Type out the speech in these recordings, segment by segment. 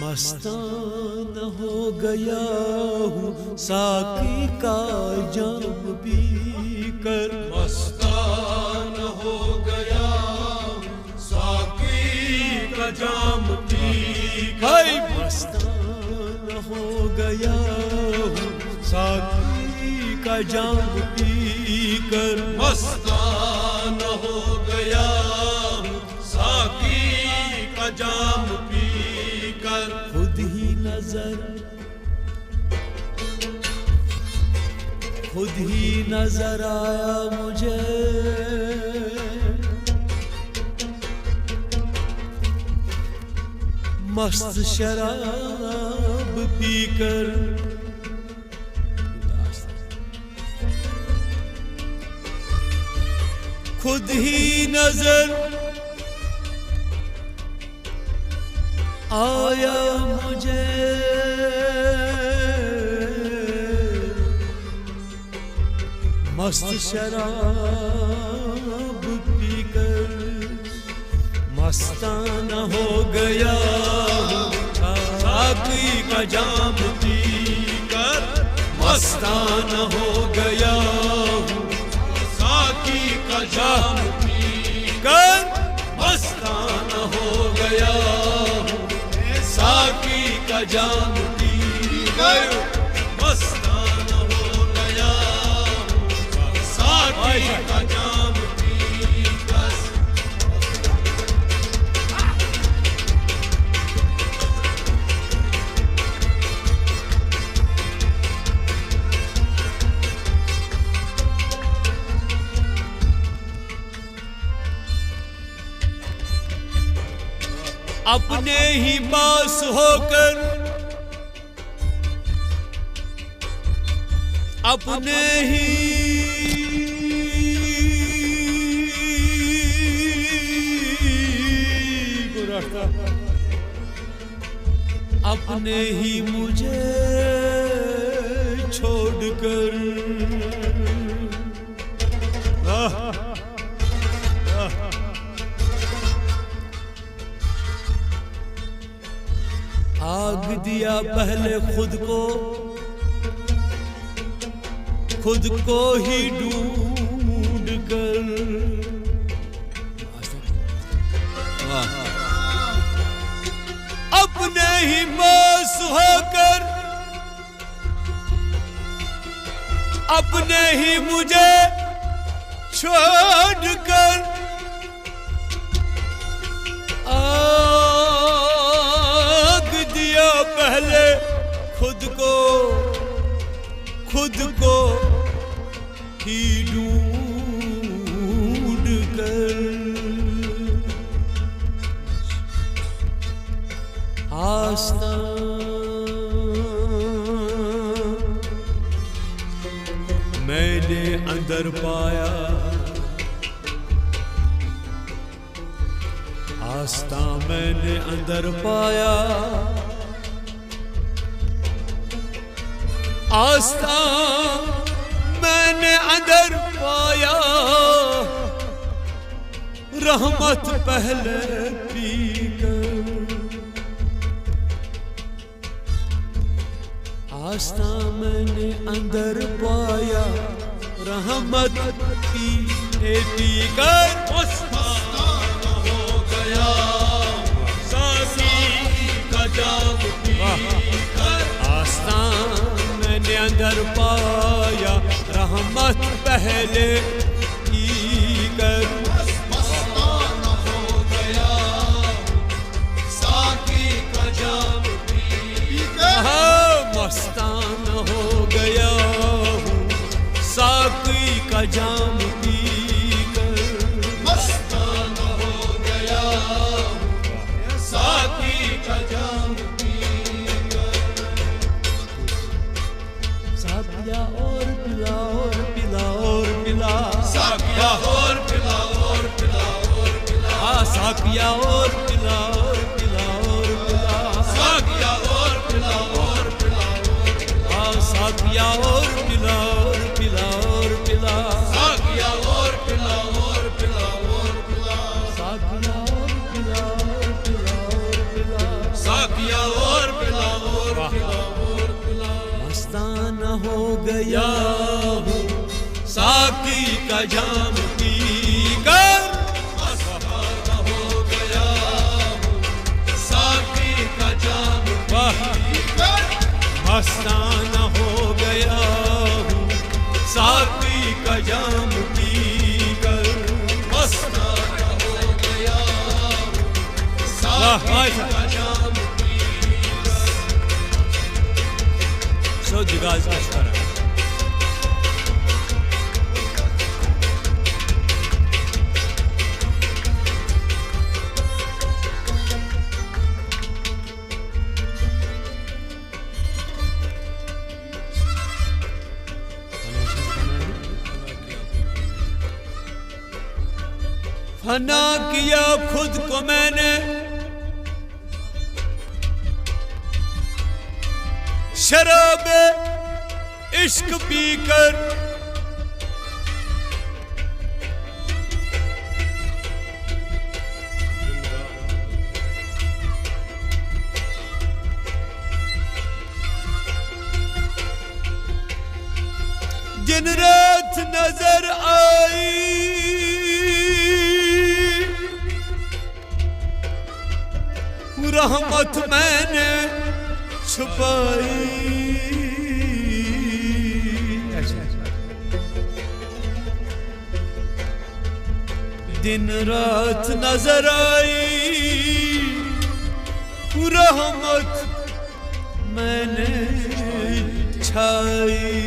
मस्तान हो गया हूँ साकी का जाम पी कर, मस्तान हो गया हूँ साकी का जाम पी कर, मस्तान हो गया हूँ साकी का जाम पी कर, मस्तान हो गया हूँ साकी का जाम पी कर। खुद ही नजर आया मुझे मस्त शराब पीकर, खुद ही नजर आया मुझे मस्त शराब पीकर, मस्ताना हो गया साकी का जाम पीकर, मस्ताना हो गया साकी का जाम पीकर, मस्ताना हो गया साकी का जाम पीकर, मस्ताना हो गया साकी का जाम पीकर। अपने ही पास होकर अपने ही अपने ही मुझे छोड़कर आग दिया पहले खुद को ही ढूंढ कर, अपने ही पास होकर अपने ही मुझे छोड़कर पहले खुद को ही ढूंढ कर, आस्था मैंने अंदर पाया, आस्था मैंने अंदर पाया, आस्था मैंने अंदर पाया, रहमत पहले पीकर, आस्था मैंने अंदर पाया, रहमत पीकर, मस्ताना हो गया साकी का जाम पीकर, आस्था मैंने अंदर पाया, रहमत पहले पीकर, मस्ताना हो गया साकी का जाम पीकर, मस्ताना हो गया साकी का जाम पीकर, मस्ताना हो गया साकी का जाम पीकर। साकिया और पिला और पिला और पिला, साकिया और पिला और पिला और पिला, साकिया और पिला और पिला और पिला, साकिया और पिला और पिला और पिला, साकिया और पिला और पिला और पिला, साकिया और पिला और पिला और पिला, साकिया और पिला और पिला और पिला, साकिया और गया हूँ साकी का जाम पीकर, मस्ताना हो गया हूँ साकी का जाम पीकर, मस्ताना हो गया हूँ साकी का जाम पीकर, मस्ताना हो गया हूँ साकी का जाम पीकर। So you guys are starting. फना किया खुद को मैंने शराब इश्क पीकर, दिन रात नजर आई रहमत मैंने छुपाई, दिन रात नजर आई रहमत मैंने छाई,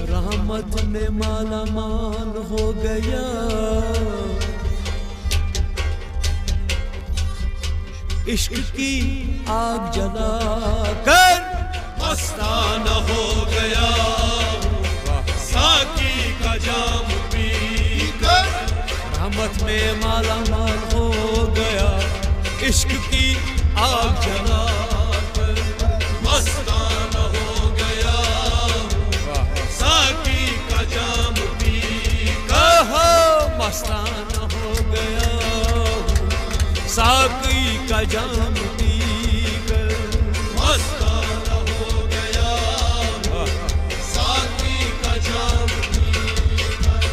रहमत में माला माल हो गया, इश्क की आग जला कर मस्ताना हो गया हूँ साकी का जाम पीकर, रहमत में माला माल हो गया, इश्क की आग जला कर मस्ताना हो गया हूँ साकी का जाम पीकर, मस्ताना हो गया साकी का जाम पीकर, मस्ताना हो गया हूँ साकी का जाम पीकर।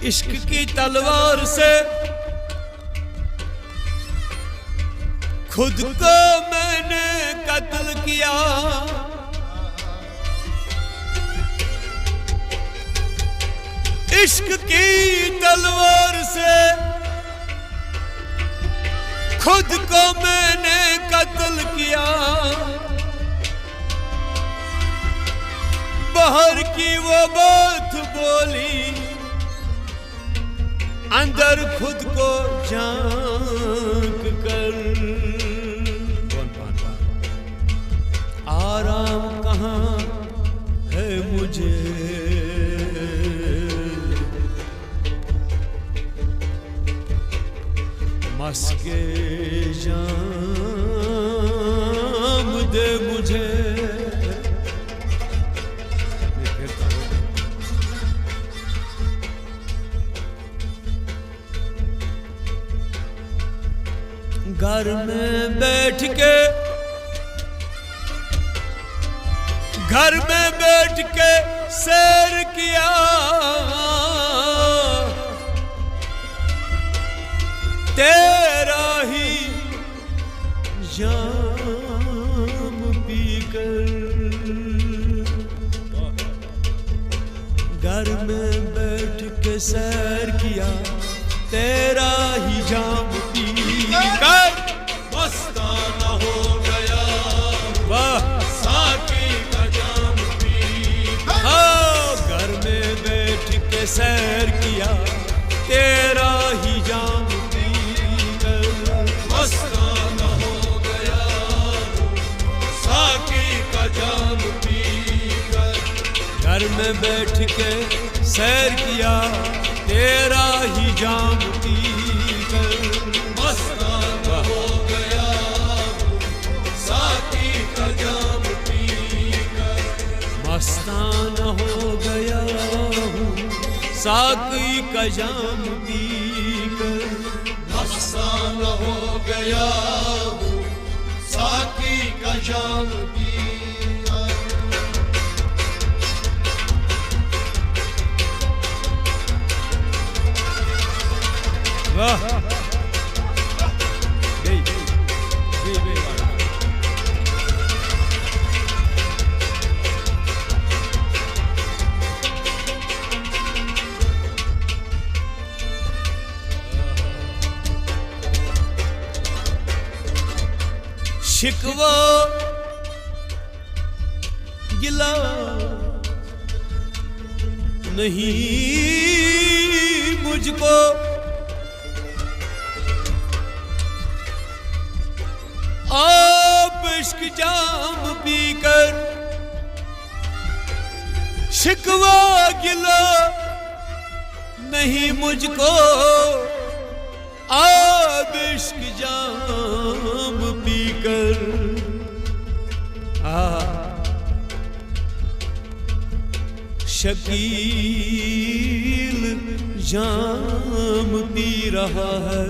इश्क की तलवार से खुद को मैंने कत्ल किया, इश्क की तलवार से खुद को मैंने कत्ल किया, बाहर की वो बात बोली अंदर खुद को झांक कर, आराम कहाँ है मुझे मस्के जाम दे मुझे, घर में बैठ के सैर किया, तेरा ही जाम पीकर, घर में बैठ के सैर किया, तेरा ही जाम पीकर, मस्ताना हो गया वाह साकी का जाम पीकर, घर में बैठ के सैर किया, तेरा ही जाम पीकर, मस्ताना हो गया साकी का जाम पीकर, घर में बैठ के सैर किया, तेरा ही जाम पीकर, साकी का जाम पीकर मस्ताना हो गया हूँ, साकी का जाम पिया। वाह शिकवा गिला नहीं मुझको, आप इश्क जाम पीकर शिकवा गिला नहीं मुझको, आप इश्क जाम पीकर शकील जाम पी रहा है,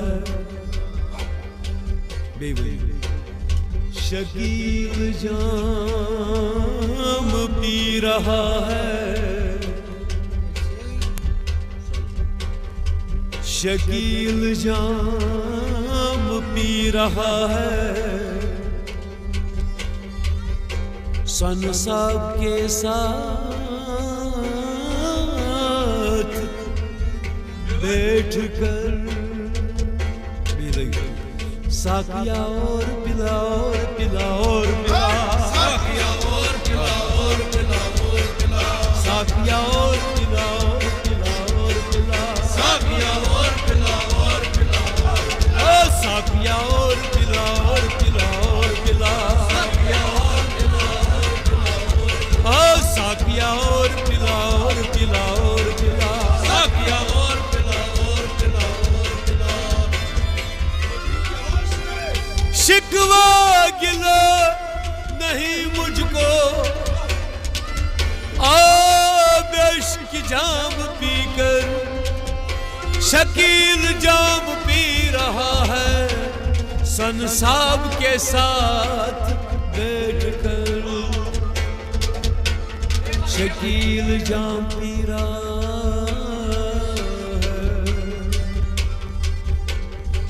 शकील जाम पी रहा है, शकील जाम पी रहा है। सन साहब के साथ बैठकर साकिया और पिला और पिला और पिला, साकिया और पिला और पिला और पिला, साकिया और पिला और पिला और पिला, साकिया और पिला और पिला, साकिया और पिला और पिला और पिला, साकिया और पिला और पिला और पिला, साकिया और पिला और पिला और पिला। शिकवा गिला नहीं मुझको, आप इश्क जाम पीकर शकील जाम पी रहा है, सन साहब के साथ बैठकर शकील जाम पी रहा है,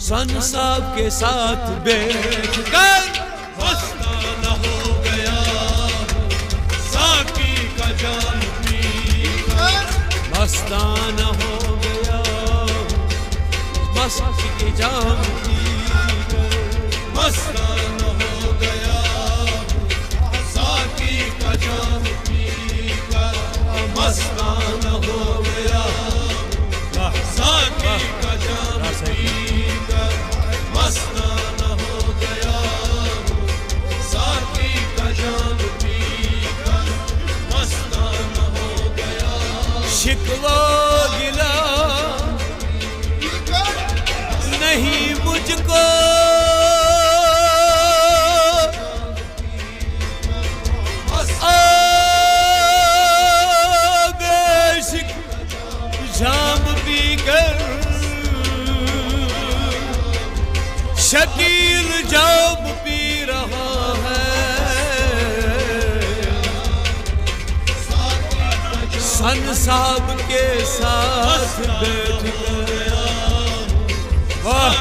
सन साहब के साथ बैठकर मस्ताना हो गया हूँ, साकी का जाम पीकर। मस्ताना हो गया मस्त के जाम पीकर, मस्ताना हो गया हूँ, साकी का जाम पीकर। मस्ताना हो गया हूँ, साकी का जाम पीकर। मस्ताना हो गया हूँ, साकी का जाम पीकर। मस्ताना हो गया शिकवा गिला नहीं मुझको, बेशिक जाम पीकर शकील जाम पी रहा है, सन साहब के साथ बैठ गया। वाह